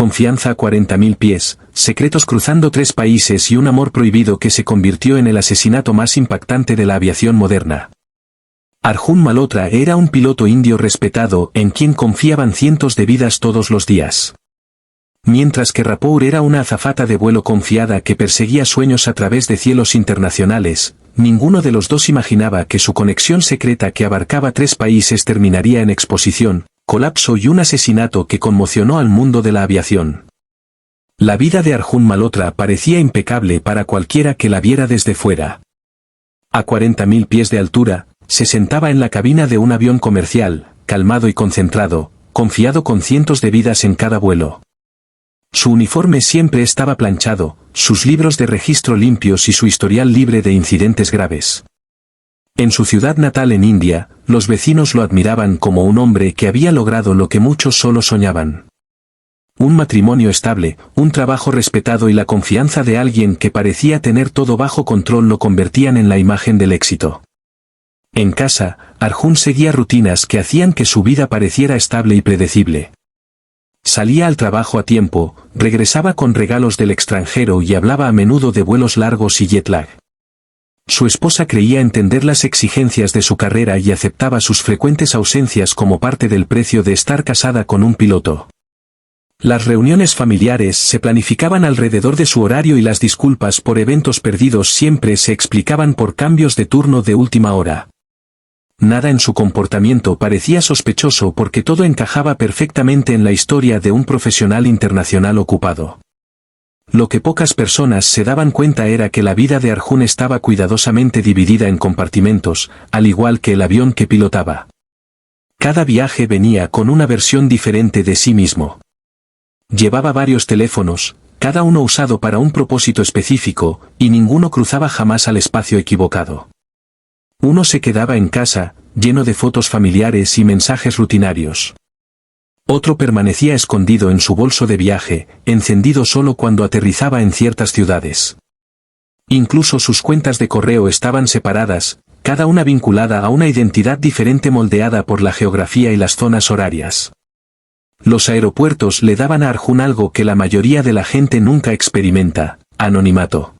confianza a 40.000 pies, secretos cruzando 3 países y un amor prohibido que se convirtió en el asesinato más impactante de la aviación moderna. Arjun Malhotra era un piloto indio respetado en quien confiaban cientos de vidas todos los días. Mientras que Rapoor era una azafata de vuelo confiada que perseguía sueños a través de cielos internacionales, ninguno de los dos imaginaba que su conexión secreta que abarcaba 3 países terminaría en exposición, colapso y un asesinato que conmocionó al mundo de la aviación. La vida de Arjun Malhotra parecía impecable para cualquiera que la viera desde fuera. A 40.000 pies de altura, se sentaba en la cabina de un avión comercial, calmado y concentrado, confiado con cientos de vidas en cada vuelo. Su uniforme siempre estaba planchado, sus libros de registro limpios y su historial libre de incidentes graves. En su ciudad natal en India, los vecinos lo admiraban como un hombre que había logrado lo que muchos solo soñaban. Un matrimonio estable, un trabajo respetado y la confianza de alguien que parecía tener todo bajo control lo convertían en la imagen del éxito. En casa, Arjun seguía rutinas que hacían que su vida pareciera estable y predecible. Salía al trabajo a tiempo, regresaba con regalos del extranjero y hablaba a menudo de vuelos largos y jet lag. Su esposa creía entender las exigencias de su carrera y aceptaba sus frecuentes ausencias como parte del precio de estar casada con un piloto. Las reuniones familiares se planificaban alrededor de su horario y las disculpas por eventos perdidos siempre se explicaban por cambios de turno de última hora. Nada en su comportamiento parecía sospechoso porque todo encajaba perfectamente en la historia de un profesional internacional ocupado. Lo que pocas personas se daban cuenta era que la vida de Arjun estaba cuidadosamente dividida en compartimentos, al igual que el avión que pilotaba. Cada viaje venía con una versión diferente de sí mismo. Llevaba varios teléfonos, cada uno usado para un propósito específico, y ninguno cruzaba jamás al espacio equivocado. Uno se quedaba en casa, lleno de fotos familiares y mensajes rutinarios. Otro permanecía escondido en su bolso de viaje, encendido solo cuando aterrizaba en ciertas ciudades. Incluso sus cuentas de correo estaban separadas, cada una vinculada a una identidad diferente moldeada por la geografía y las zonas horarias. Los aeropuertos le daban a Arjun algo que la mayoría de la gente nunca experimenta: anonimato.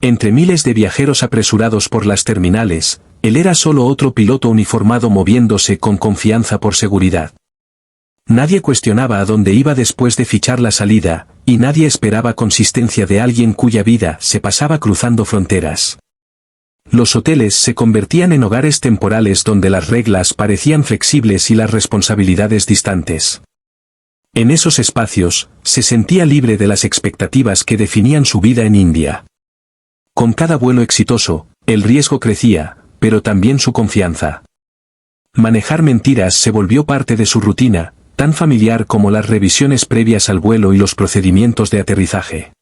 Entre miles de viajeros apresurados por las terminales, él era solo otro piloto uniformado moviéndose con confianza por seguridad. Nadie cuestionaba a dónde iba después de fichar la salida, y nadie esperaba consistencia de alguien cuya vida se pasaba cruzando fronteras. Los hoteles se convertían en hogares temporales donde las reglas parecían flexibles y las responsabilidades distantes. En esos espacios, se sentía libre de las expectativas que definían su vida en India. Con cada vuelo exitoso, el riesgo crecía, pero también su confianza. Manejar mentiras se volvió parte de su rutina, tan familiar como las revisiones previas al vuelo y los procedimientos de aterrizaje.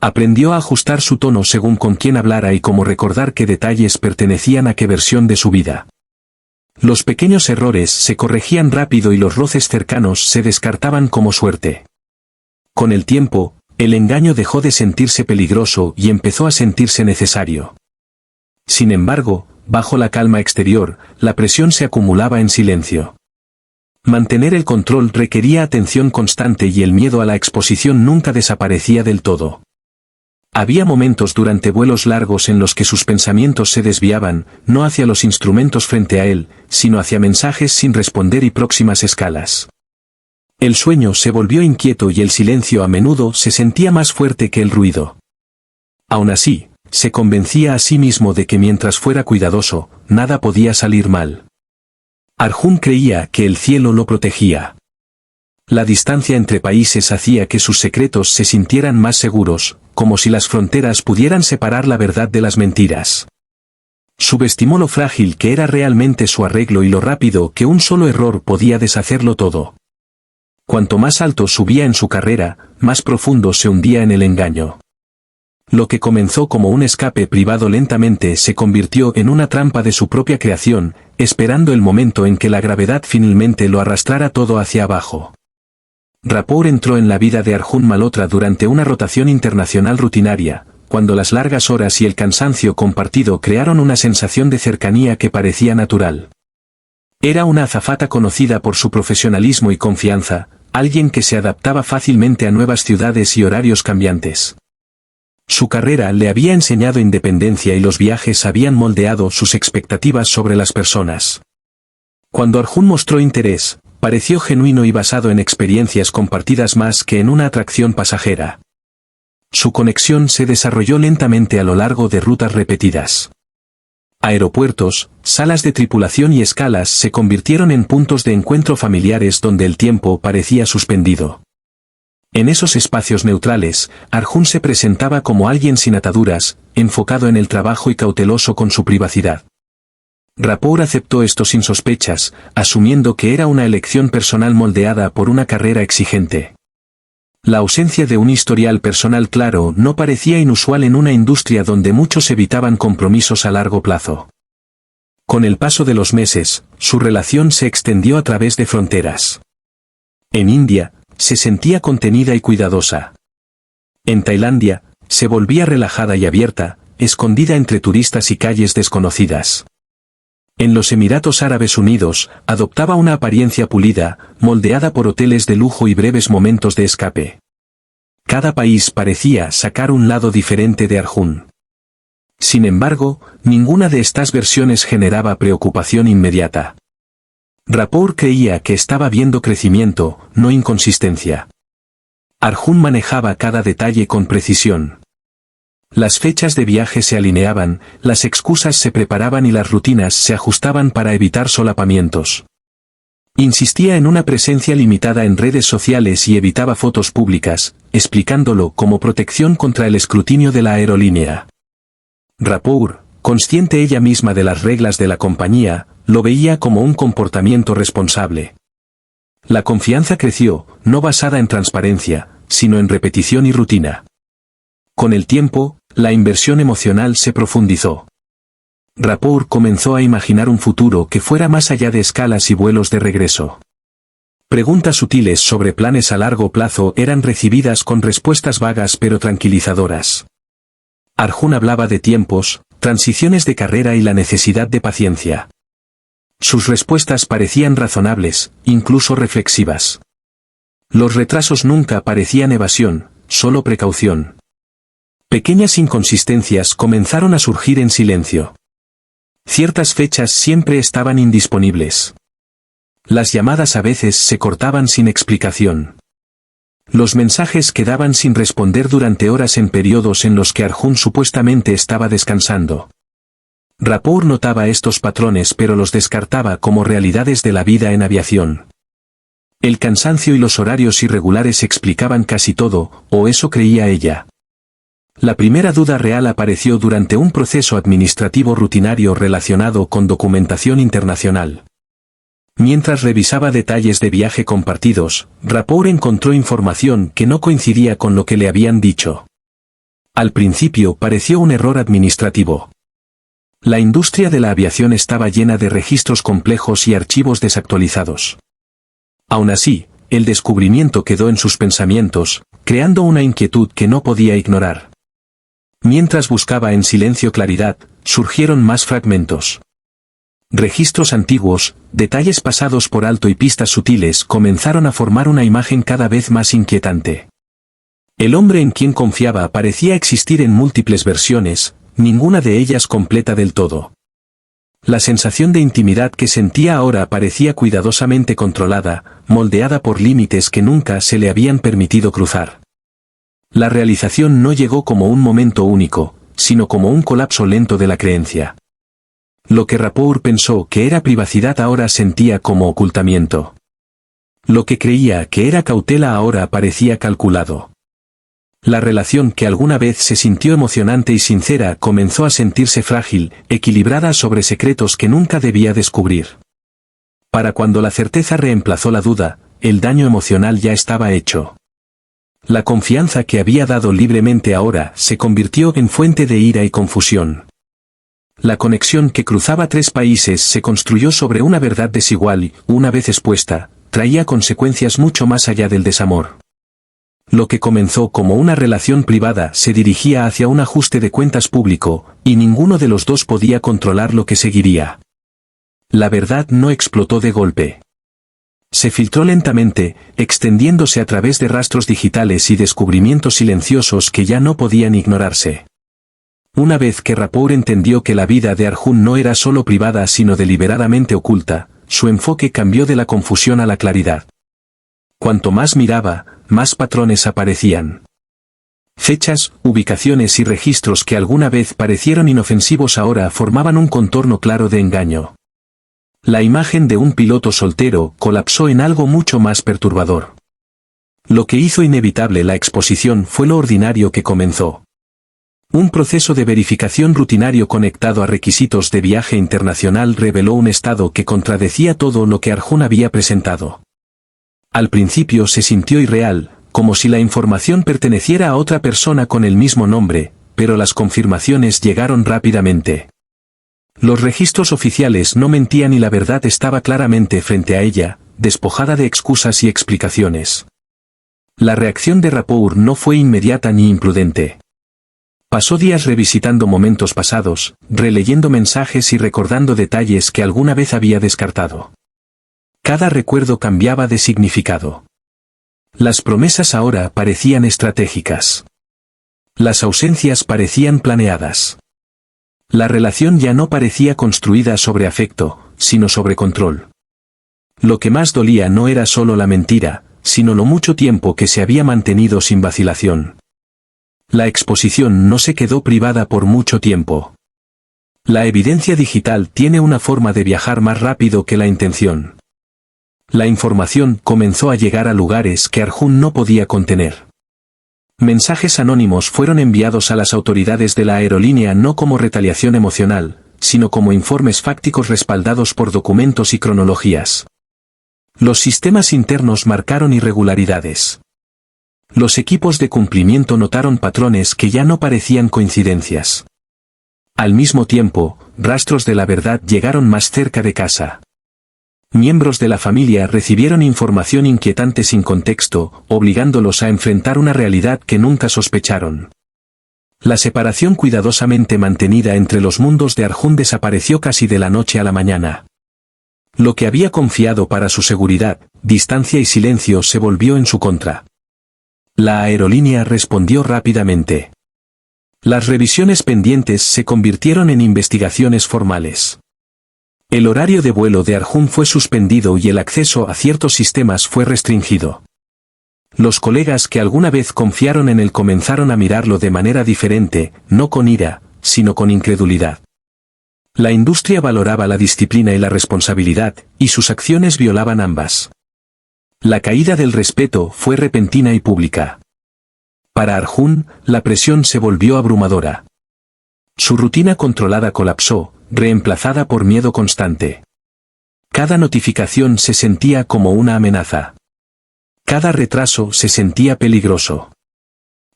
Aprendió a ajustar su tono según con quién hablara y cómo recordar qué detalles pertenecían a qué versión de su vida. Los pequeños errores se corregían rápido y los roces cercanos se descartaban como suerte. Con el tiempo, el engaño dejó de sentirse peligroso y empezó a sentirse necesario. Sin embargo, bajo la calma exterior, la presión se acumulaba en silencio. Mantener el control requería atención constante y el miedo a la exposición nunca desaparecía del todo. Había momentos durante vuelos largos en los que sus pensamientos se desviaban, no hacia los instrumentos frente a él, sino hacia mensajes sin responder y próximas escalas. El sueño se volvió inquieto y el silencio a menudo se sentía más fuerte que el ruido. Aún así, se convencía a sí mismo de que mientras fuera cuidadoso, nada podía salir mal. Arjun creía que el cielo lo protegía. La distancia entre países hacía que sus secretos se sintieran más seguros, como si las fronteras pudieran separar la verdad de las mentiras. Subestimó lo frágil que era realmente su arreglo y lo rápido que un solo error podía deshacerlo todo. Cuanto más alto subía en su carrera, más profundo se hundía en el engaño. Lo que comenzó como un escape privado lentamente se convirtió en una trampa de su propia creación, esperando el momento en que la gravedad finalmente lo arrastrara todo hacia abajo. Rapoor entró en la vida de Arjun Malhotra durante una rotación internacional rutinaria, cuando las largas horas y el cansancio compartido crearon una sensación de cercanía que parecía natural. Era una azafata conocida por su profesionalismo y confianza, alguien que se adaptaba fácilmente a nuevas ciudades y horarios cambiantes. Su carrera le había enseñado independencia y los viajes habían moldeado sus expectativas sobre las personas. Cuando Arjun mostró interés, pareció genuino y basado en experiencias compartidas más que en una atracción pasajera. Su conexión se desarrolló lentamente a lo largo de rutas repetidas. Aeropuertos, salas de tripulación y escalas se convirtieron en puntos de encuentro familiares donde el tiempo parecía suspendido. En esos espacios neutrales, Arjun se presentaba como alguien sin ataduras, enfocado en el trabajo y cauteloso con su privacidad. Rapport aceptó esto sin sospechas, asumiendo que era una elección personal moldeada por una carrera exigente. La ausencia de un historial personal claro no parecía inusual en una industria donde muchos evitaban compromisos a largo plazo. Con el paso de los meses, su relación se extendió a través de fronteras. En India, se sentía contenida y cuidadosa. En Tailandia, se volvía relajada y abierta, escondida entre turistas y calles desconocidas. En los Emiratos Árabes Unidos, adoptaba una apariencia pulida, moldeada por hoteles de lujo y breves momentos de escape. Cada país parecía sacar un lado diferente de Arjun. Sin embargo, ninguna de estas versiones generaba preocupación inmediata. Rapport creía que estaba viendo crecimiento, no inconsistencia. Arjun manejaba cada detalle con precisión. Las fechas de viaje se alineaban, las excusas se preparaban y las rutinas se ajustaban para evitar solapamientos. Insistía en una presencia limitada en redes sociales y evitaba fotos públicas, explicándolo como protección contra el escrutinio de la aerolínea. Rapport, consciente ella misma de las reglas de la compañía, lo veía como un comportamiento responsable. La confianza creció, no basada en transparencia, sino en repetición y rutina. Con el tiempo, la inversión emocional se profundizó. Rapport comenzó a imaginar un futuro que fuera más allá de escalas y vuelos de regreso. Preguntas sutiles sobre planes a largo plazo eran recibidas con respuestas vagas pero tranquilizadoras. Arjun hablaba de tiempos, transiciones de carrera y la necesidad de paciencia. Sus respuestas parecían razonables, incluso reflexivas. Los retrasos nunca parecían evasión, solo precaución. Pequeñas inconsistencias comenzaron a surgir en silencio. Ciertas fechas siempre estaban indisponibles. Las llamadas a veces se cortaban sin explicación. Los mensajes quedaban sin responder durante horas en periodos en los que Arjun supuestamente estaba descansando. Rapport notaba estos patrones pero los descartaba como realidades de la vida en aviación. El cansancio y los horarios irregulares explicaban casi todo, o eso creía ella. La primera duda real apareció durante un proceso administrativo rutinario relacionado con documentación internacional. Mientras revisaba detalles de viaje compartidos, Rapport encontró información que no coincidía con lo que le habían dicho. Al principio pareció un error administrativo. La industria de la aviación estaba llena de registros complejos y archivos desactualizados. Aún así, el descubrimiento quedó en sus pensamientos, creando una inquietud que no podía ignorar. Mientras buscaba en silencio claridad, surgieron más fragmentos. Registros antiguos, detalles pasados por alto y pistas sutiles comenzaron a formar una imagen cada vez más inquietante. El hombre en quien confiaba parecía existir en múltiples versiones, ninguna de ellas completa del todo. La sensación de intimidad que sentía ahora parecía cuidadosamente controlada, moldeada por límites que nunca se le habían permitido cruzar. La realización no llegó como un momento único, sino como un colapso lento de la creencia. Lo que Rapport pensó que era privacidad ahora sentía como ocultamiento. Lo que creía que era cautela ahora parecía calculado. La relación que alguna vez se sintió emocionante y sincera comenzó a sentirse frágil, equilibrada sobre secretos que nunca debía descubrir. Para cuando la certeza reemplazó la duda, el daño emocional ya estaba hecho. La confianza que había dado libremente ahora se convirtió en fuente de ira y confusión. La conexión que cruzaba 3 países se construyó sobre una verdad desigual y, una vez expuesta, traía consecuencias mucho más allá del desamor. Lo que comenzó como una relación privada se dirigía hacia un ajuste de cuentas público, y ninguno de los dos podía controlar lo que seguiría. La verdad no explotó de golpe. Se filtró lentamente, extendiéndose a través de rastros digitales y descubrimientos silenciosos que ya no podían ignorarse. Una vez que Rapport entendió que la vida de Arjun no era solo privada sino deliberadamente oculta, su enfoque cambió de la confusión a la claridad. Cuanto más miraba, más patrones aparecían. Fechas, ubicaciones y registros que alguna vez parecieron inofensivos ahora formaban un contorno claro de engaño. La imagen de un piloto soltero colapsó en algo mucho más perturbador. Lo que hizo inevitable la exposición fue lo ordinario que comenzó. Un proceso de verificación rutinario conectado a requisitos de viaje internacional reveló un estado que contradecía todo lo que Arjun había presentado. Al principio se sintió irreal, como si la información perteneciera a otra persona con el mismo nombre, pero las confirmaciones llegaron rápidamente. Los registros oficiales no mentían y la verdad estaba claramente frente a ella, despojada de excusas y explicaciones. La reacción de Rapport no fue inmediata ni imprudente. Pasó días revisitando momentos pasados, releyendo mensajes y recordando detalles que alguna vez había descartado. Cada recuerdo cambiaba de significado. Las promesas ahora parecían estratégicas. Las ausencias parecían planeadas. La relación ya no parecía construida sobre afecto, sino sobre control. Lo que más dolía no era solo la mentira, sino lo mucho tiempo que se había mantenido sin vacilación. La exposición no se quedó privada por mucho tiempo. La evidencia digital tiene una forma de viajar más rápido que la intención. La información comenzó a llegar a lugares que Arjun no podía contener. Mensajes anónimos fueron enviados a las autoridades de la aerolínea no como retaliación emocional, sino como informes fácticos respaldados por documentos y cronologías. Los sistemas internos marcaron irregularidades. Los equipos de cumplimiento notaron patrones que ya no parecían coincidencias. Al mismo tiempo, rastros de la verdad llegaron más cerca de casa. Miembros de la familia recibieron información inquietante sin contexto, obligándolos a enfrentar una realidad que nunca sospecharon. La separación cuidadosamente mantenida entre los mundos de Arjun desapareció casi de la noche a la mañana. Lo que había confiado para su seguridad, distancia y silencio se volvió en su contra. La aerolínea respondió rápidamente. Las revisiones pendientes se convirtieron en investigaciones formales. El horario de vuelo de Arjun fue suspendido y el acceso a ciertos sistemas fue restringido. Los colegas que alguna vez confiaron en él comenzaron a mirarlo de manera diferente, no con ira, sino con incredulidad. La industria valoraba la disciplina y la responsabilidad, y sus acciones violaban ambas. La caída del respeto fue repentina y pública. Para Arjun, la presión se volvió abrumadora. Su rutina controlada colapsó, reemplazada por miedo constante. Cada notificación se sentía como una amenaza. Cada retraso se sentía peligroso.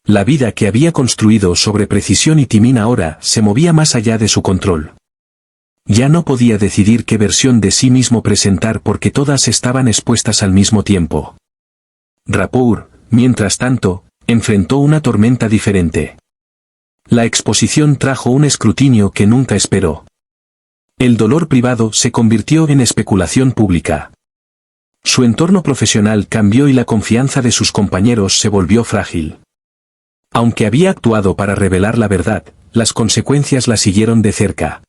La vida que había construido sobre precisión y timón ahora se movía más allá de su control. Ya no podía decidir qué versión de sí mismo presentar porque todas estaban expuestas al mismo tiempo. Rapport, mientras tanto, enfrentó una tormenta diferente. La exposición trajo un escrutinio que nunca esperó. El dolor privado se convirtió en especulación pública. Su entorno profesional cambió y la confianza de sus compañeros se volvió frágil. Aunque había actuado para revelar la verdad, las consecuencias la siguieron de cerca.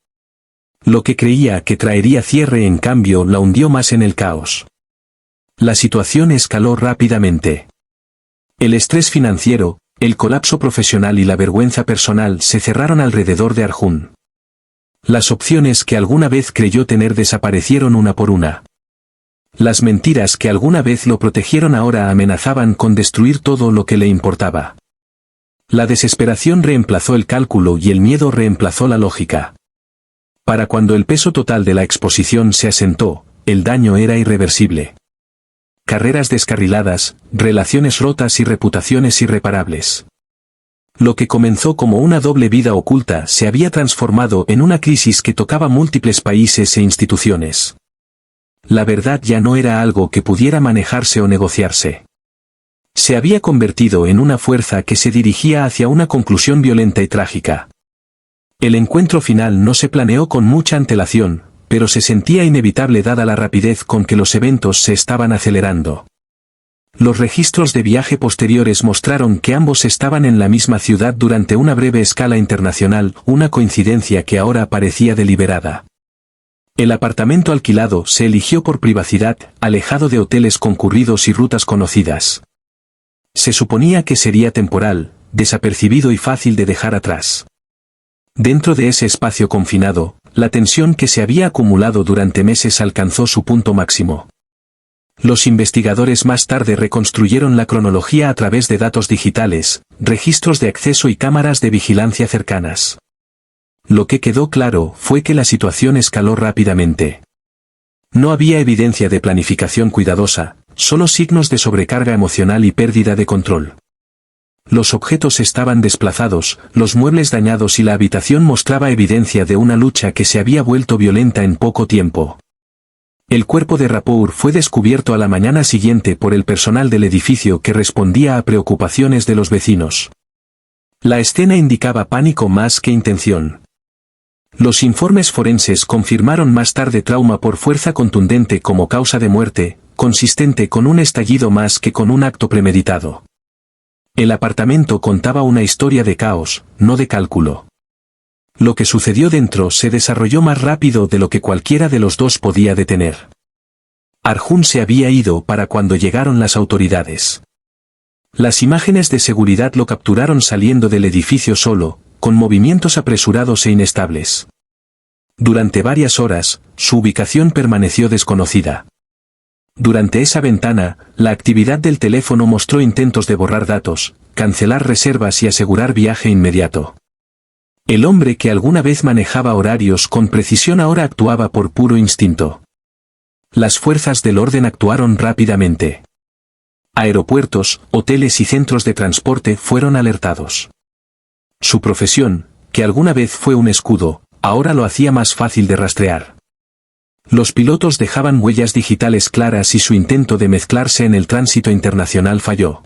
Lo que creía que traería cierre en cambio la hundió más en el caos. La situación escaló rápidamente. El estrés financiero, el colapso profesional y la vergüenza personal se cerraron alrededor de Arjun. Las opciones que alguna vez creyó tener desaparecieron una por una. Las mentiras que alguna vez lo protegieron ahora amenazaban con destruir todo lo que le importaba. La desesperación reemplazó el cálculo y el miedo reemplazó la lógica. Para cuando el peso total de la exposición se asentó, el daño era irreversible. Carreras descarriladas, relaciones rotas y reputaciones irreparables. Lo que comenzó como una doble vida oculta se había transformado en una crisis que tocaba múltiples países e instituciones. La verdad ya no era algo que pudiera manejarse o negociarse. Se había convertido en una fuerza que se dirigía hacia una conclusión violenta y trágica. El encuentro final no se planeó con mucha antelación, pero se sentía inevitable dada la rapidez con que los eventos se estaban acelerando. Los registros de viaje posteriores mostraron que ambos estaban en la misma ciudad durante una breve escala internacional, una coincidencia que ahora parecía deliberada. El apartamento alquilado se eligió por privacidad, alejado de hoteles concurridos y rutas conocidas. Se suponía que sería temporal, desapercibido y fácil de dejar atrás. Dentro de ese espacio confinado, la tensión que se había acumulado durante meses alcanzó su punto máximo. Los investigadores más tarde reconstruyeron la cronología a través de datos digitales, registros de acceso y cámaras de vigilancia cercanas. Lo que quedó claro fue que la situación escaló rápidamente. No había evidencia de planificación cuidadosa, solo signos de sobrecarga emocional y pérdida de control. Los objetos estaban desplazados, los muebles dañados y la habitación mostraba evidencia de una lucha que se había vuelto violenta en poco tiempo. El cuerpo de Rapport fue descubierto a la mañana siguiente por el personal del edificio que respondía a preocupaciones de los vecinos. La escena indicaba pánico más que intención. Los informes forenses confirmaron más tarde trauma por fuerza contundente como causa de muerte, consistente con un estallido más que con un acto premeditado. El apartamento contaba una historia de caos, no de cálculo. Lo que sucedió dentro se desarrolló más rápido de lo que cualquiera de los dos podía detener. Arjun se había ido para cuando llegaron las autoridades. Las imágenes de seguridad lo capturaron saliendo del edificio solo, con movimientos apresurados e inestables. Durante varias horas, su ubicación permaneció desconocida. Durante esa ventana, la actividad del teléfono mostró intentos de borrar datos, cancelar reservas y asegurar viaje inmediato. El hombre que alguna vez manejaba horarios con precisión ahora actuaba por puro instinto. Las fuerzas del orden actuaron rápidamente. Aeropuertos, hoteles y centros de transporte fueron alertados. Su profesión, que alguna vez fue un escudo, ahora lo hacía más fácil de rastrear. Los pilotos dejaban huellas digitales claras y su intento de mezclarse en el tránsito internacional falló.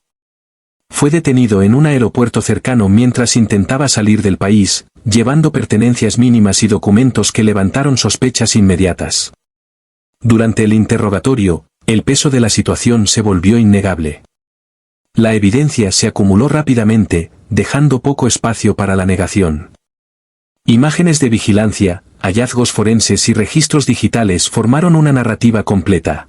Fue detenido en un aeropuerto cercano mientras intentaba salir del país, llevando pertenencias mínimas y documentos que levantaron sospechas inmediatas. Durante el interrogatorio, el peso de la situación se volvió innegable. La evidencia se acumuló rápidamente, dejando poco espacio para la negación. Imágenes de vigilancia, hallazgos forenses y registros digitales formaron una narrativa completa.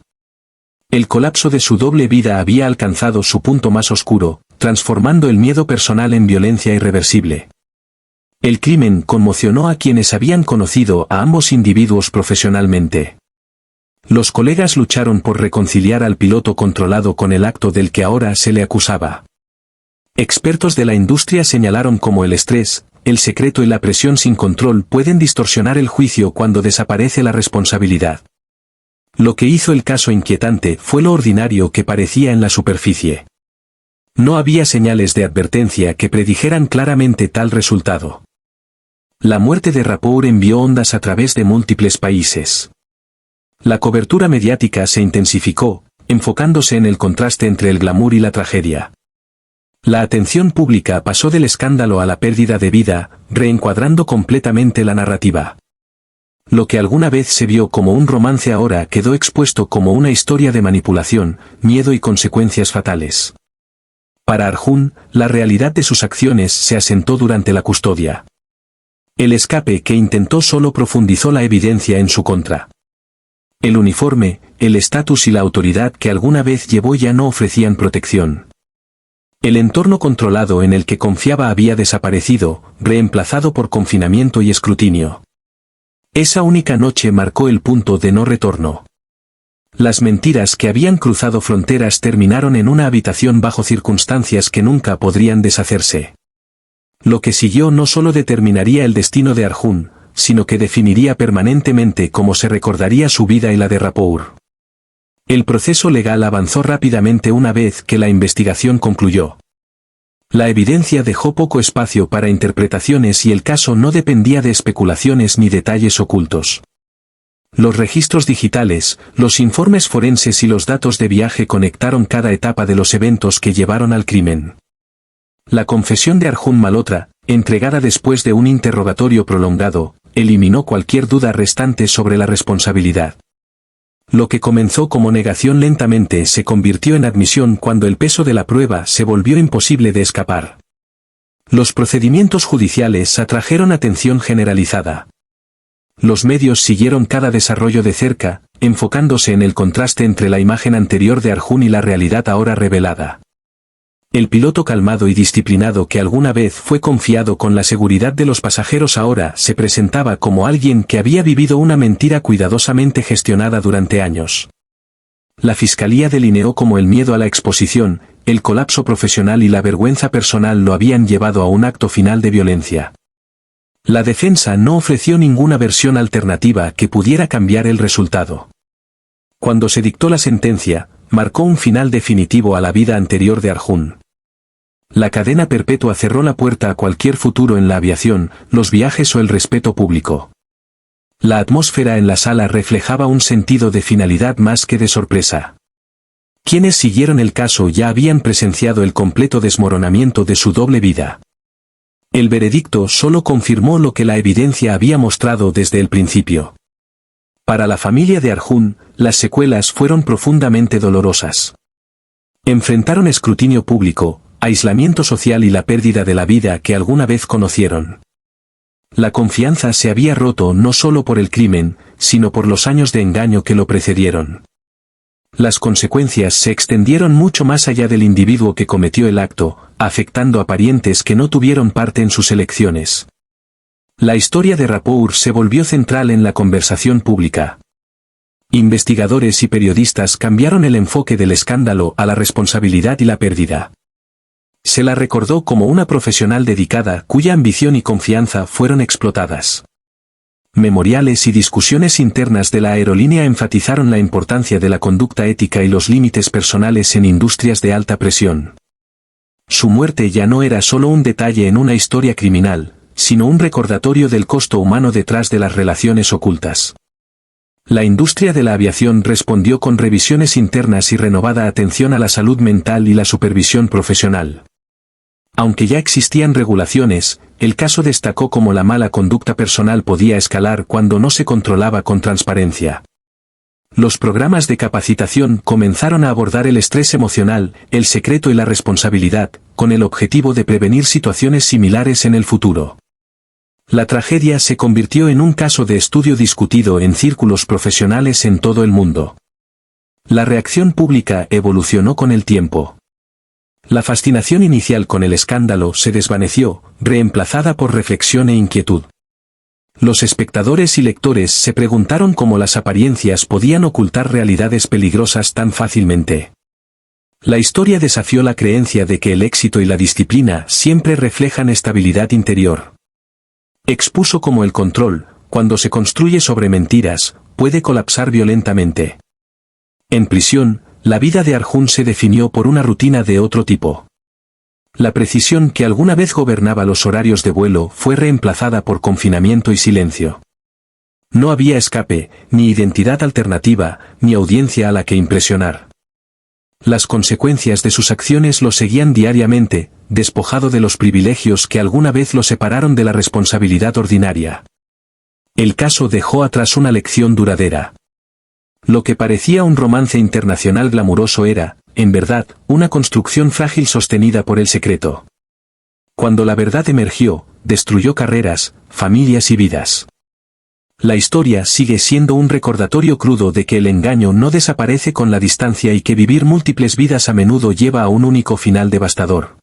El colapso de su doble vida había alcanzado su punto más oscuro, transformando el miedo personal en violencia irreversible. El crimen conmocionó a quienes habían conocido a ambos individuos profesionalmente. Los colegas lucharon por reconciliar al piloto controlado con el acto del que ahora se le acusaba. Expertos de la industria señalaron cómo el estrés, el secreto y la presión sin control pueden distorsionar el juicio cuando desaparece la responsabilidad. Lo que hizo el caso inquietante fue lo ordinario que parecía en la superficie. No había señales de advertencia que predijeran claramente tal resultado. La muerte de Rapport envió ondas a través de múltiples países. La cobertura mediática se intensificó, enfocándose en el contraste entre el glamour y la tragedia. La atención pública pasó del escándalo a la pérdida de vida, reencuadrando completamente la narrativa. Lo que alguna vez se vio como un romance ahora quedó expuesto como una historia de manipulación, miedo y consecuencias fatales. Para Arjun, la realidad de sus acciones se asentó durante la custodia. El escape que intentó solo profundizó la evidencia en su contra. El uniforme, el estatus y la autoridad que alguna vez llevó ya no ofrecían protección. El entorno controlado en el que confiaba había desaparecido, reemplazado por confinamiento y escrutinio. Esa única noche marcó el punto de no retorno. Las mentiras que habían cruzado fronteras terminaron en una habitación bajo circunstancias que nunca podrían deshacerse. Lo que siguió no solo determinaría el destino de Arjun, sino que definiría permanentemente cómo se recordaría su vida y la de Rapport. El proceso legal avanzó rápidamente una vez que la investigación concluyó. La evidencia dejó poco espacio para interpretaciones y el caso no dependía de especulaciones ni detalles ocultos. Los registros digitales, los informes forenses y los datos de viaje conectaron cada etapa de los eventos que llevaron al crimen. La confesión de Arjun Malhotra, entregada después de un interrogatorio prolongado, eliminó cualquier duda restante sobre la responsabilidad. Lo que comenzó como negación lentamente se convirtió en admisión cuando el peso de la prueba se volvió imposible de escapar. Los procedimientos judiciales atrajeron atención generalizada. Los medios siguieron cada desarrollo de cerca, enfocándose en el contraste entre la imagen anterior de Arjun y la realidad ahora revelada. El piloto calmado y disciplinado que alguna vez fue confiado con la seguridad de los pasajeros ahora se presentaba como alguien que había vivido una mentira cuidadosamente gestionada durante años. La fiscalía delineó como el miedo a la exposición, el colapso profesional y la vergüenza personal lo habían llevado a un acto final de violencia. La defensa no ofreció ninguna versión alternativa que pudiera cambiar el resultado. Cuando se dictó la sentencia, marcó un final definitivo a la vida anterior de Arjun. La cadena perpetua cerró la puerta a cualquier futuro en la aviación, los viajes o el respeto público. La atmósfera en la sala reflejaba un sentido de finalidad más que de sorpresa. Quienes siguieron el caso ya habían presenciado el completo desmoronamiento de su doble vida. El veredicto solo confirmó lo que la evidencia había mostrado desde el principio. Para la familia de Arjun, las secuelas fueron profundamente dolorosas. Enfrentaron escrutinio público, aislamiento social y la pérdida de la vida que alguna vez conocieron. La confianza se había roto no solo por el crimen, sino por los años de engaño que lo precedieron. Las consecuencias se extendieron mucho más allá del individuo que cometió el acto, afectando a parientes que no tuvieron parte en sus elecciones. La historia de Rapour se volvió central en la conversación pública. Investigadores y periodistas cambiaron el enfoque del escándalo a la responsabilidad y la pérdida. Se la recordó como una profesional dedicada cuya ambición y confianza fueron explotadas. Memoriales y discusiones internas de la aerolínea enfatizaron la importancia de la conducta ética y los límites personales en industrias de alta presión. Su muerte ya no era solo un detalle en una historia criminal, sino un recordatorio del costo humano detrás de las relaciones ocultas. La industria de la aviación respondió con revisiones internas y renovada atención a la salud mental y la supervisión profesional. Aunque ya existían regulaciones, el caso destacó cómo la mala conducta personal podía escalar cuando no se controlaba con transparencia. Los programas de capacitación comenzaron a abordar el estrés emocional, el secreto y la responsabilidad, con el objetivo de prevenir situaciones similares en el futuro. La tragedia se convirtió en un caso de estudio discutido en círculos profesionales en todo el mundo. La reacción pública evolucionó con el tiempo. La fascinación inicial con el escándalo se desvaneció, reemplazada por reflexión e inquietud. Los espectadores y lectores se preguntaron cómo las apariencias podían ocultar realidades peligrosas tan fácilmente. La historia desafió la creencia de que el éxito y la disciplina siempre reflejan estabilidad interior. Expuso cómo el control, cuando se construye sobre mentiras, puede colapsar violentamente. En prisión, la vida de Arjun se definió por una rutina de otro tipo. La precisión que alguna vez gobernaba los horarios de vuelo fue reemplazada por confinamiento y silencio. No había escape, ni identidad alternativa, ni audiencia a la que impresionar. Las consecuencias de sus acciones lo seguían diariamente, despojado de los privilegios que alguna vez lo separaron de la responsabilidad ordinaria. El caso dejó atrás una lección duradera. Lo que parecía un romance internacional glamuroso era, en verdad, una construcción frágil sostenida por el secreto. Cuando la verdad emergió, destruyó carreras, familias y vidas. La historia sigue siendo un recordatorio crudo de que el engaño no desaparece con la distancia y que vivir múltiples vidas a menudo lleva a un único final devastador.